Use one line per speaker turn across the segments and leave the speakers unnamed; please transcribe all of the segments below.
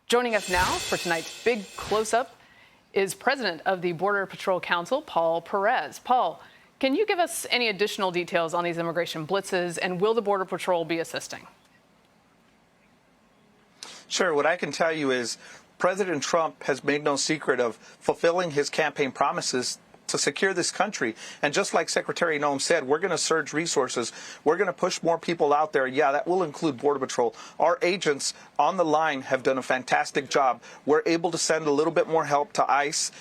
Joining us now for tonight's big close-up is President of the Border Patrol Council, Paul Perez. Paul, can you give us any additional details on these immigration blitzes, and will the Border Patrol be assisting?
Sure. What I can tell you is President Trump has made no secret of fulfilling his campaign promises to secure this country. And just like Secretary Noem said, we're going to surge resources. We're going to push more people out there. Yeah, that will include Border Patrol. Our agents on the line have done a fantastic job. We're able to send a little bit more help to ICE.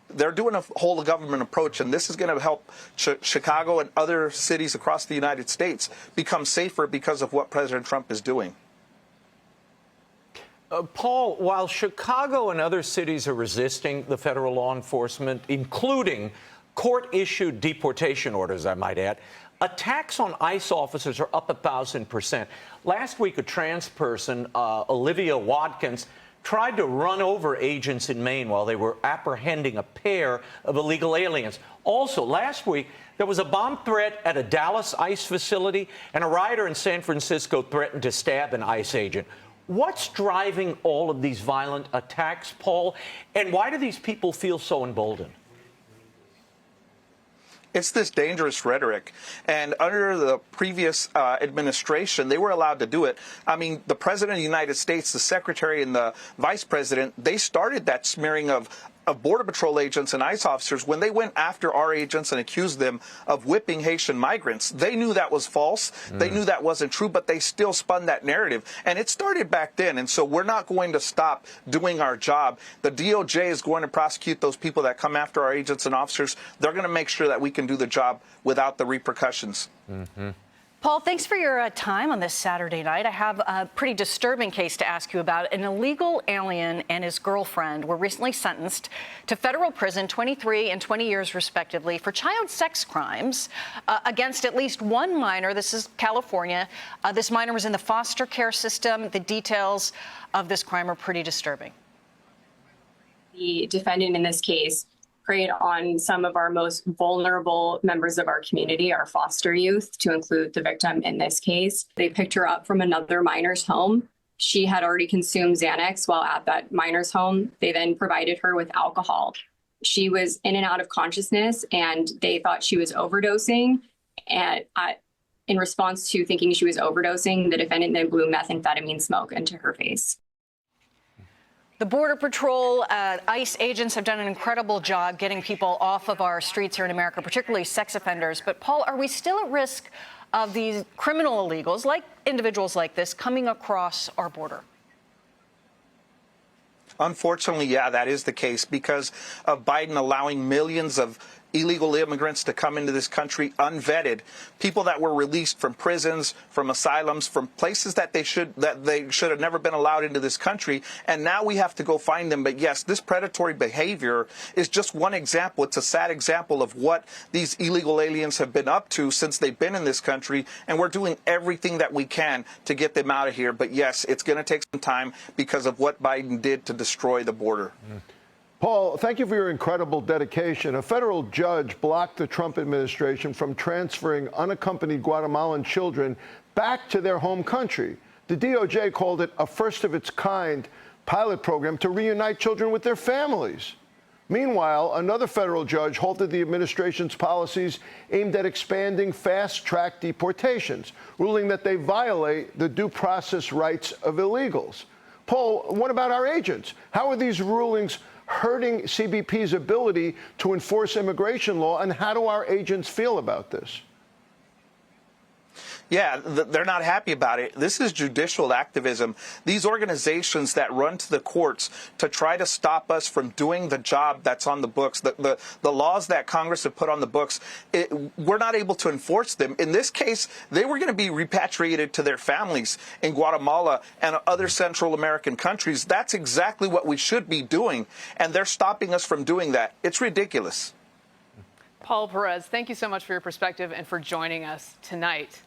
They're doing a whole government approach, and this is going to help Chicago and other cities across the United States become safer because of what President Trump is doing.
Paul, while Chicago and other cities are resisting the federal law enforcement, including court-issued deportation orders, I might add, attacks on ICE officers are up 1,000%. Last week, a trans person, Olivia Watkins, tried to run over agents in Maine while they were apprehending a pair of illegal aliens. Also, last week, there was a bomb threat at a Dallas ICE facility, and a rioter in San Francisco threatened to stab an ICE agent. What's driving all of these violent attacks, Paul, and why do these people feel so emboldened?
It's this dangerous rhetoric. And under the previous administration, they were allowed to do it. I mean, the President of the United States, the Secretary, and the Vice President, they started that smearing of Border Patrol agents and ICE officers when they went after our agents and accused them of whipping Haitian migrants. They knew that was false. They knew that wasn't true, but they still spun that narrative. And it started back then. And so we're not going to stop doing our job. The DOJ is going to prosecute those people that come after our agents and officers. They're going to make sure that we can do the job without the repercussions.
Paul, thanks for your time on this Saturday night. I have a pretty disturbing case to ask you about. An illegal alien and his girlfriend were recently sentenced to federal prison, 23 and 20 years respectively, for child sex crimes against at least one minor. This is California. This minor was in the foster care system. The details of this crime are pretty disturbing.
The defendant in this case preyed on some of our most vulnerable members of our community, our foster youth, to include the victim in this case. They picked her up from another minor's home. She had already consumed Xanax while at that minor's home. They then provided her with alcohol. She was in and out of consciousness, and they thought she was overdosing. And in response to thinking she was overdosing, the defendant then blew methamphetamine smoke into her face.
The Border Patrol, ICE agents have done an incredible job getting people off of our streets here in America, particularly sex offenders. But, Paul, are we still at risk of these criminal illegals, like individuals like this, coming across our border?
Unfortunately, yeah, that is the case because of Biden allowing millions of illegal immigrants to come into this country unvetted, people that were released from prisons, from asylums, from places that they should have never been allowed into this country, and now we have to go find them. But yes, this predatory behavior is just one example. It's a sad example of what these illegal aliens have been up to since they've been in this country, and we're doing everything that we can to get them out of here. But yes, it's going to take some time because of what Biden did to destroy the border.
Paul, thank you for your incredible dedication. A federal judge blocked the Trump administration from transferring unaccompanied Guatemalan children back to their home country. The DOJ called it a first-of-its-kind pilot program to reunite children with their families. Meanwhile, another federal judge halted the administration's policies aimed at expanding fast-track deportations, ruling that they violate the due process rights of illegals. Paul, what about our agents? How are these rulings hurting CBP's ability to enforce immigration law, and how do our agents feel about this?
Yeah, they're not happy about it. This is judicial activism. These organizations that run to the courts to try to stop us from doing the job that's on the books, the laws that Congress have put on the books, we're not able to enforce them. In this case, they were going to be repatriated to their families in Guatemala and other Central American countries. That's exactly what we should be doing, and they're stopping us from doing that. It's ridiculous.
Paul Perez, thank you so much for your perspective and for joining us tonight.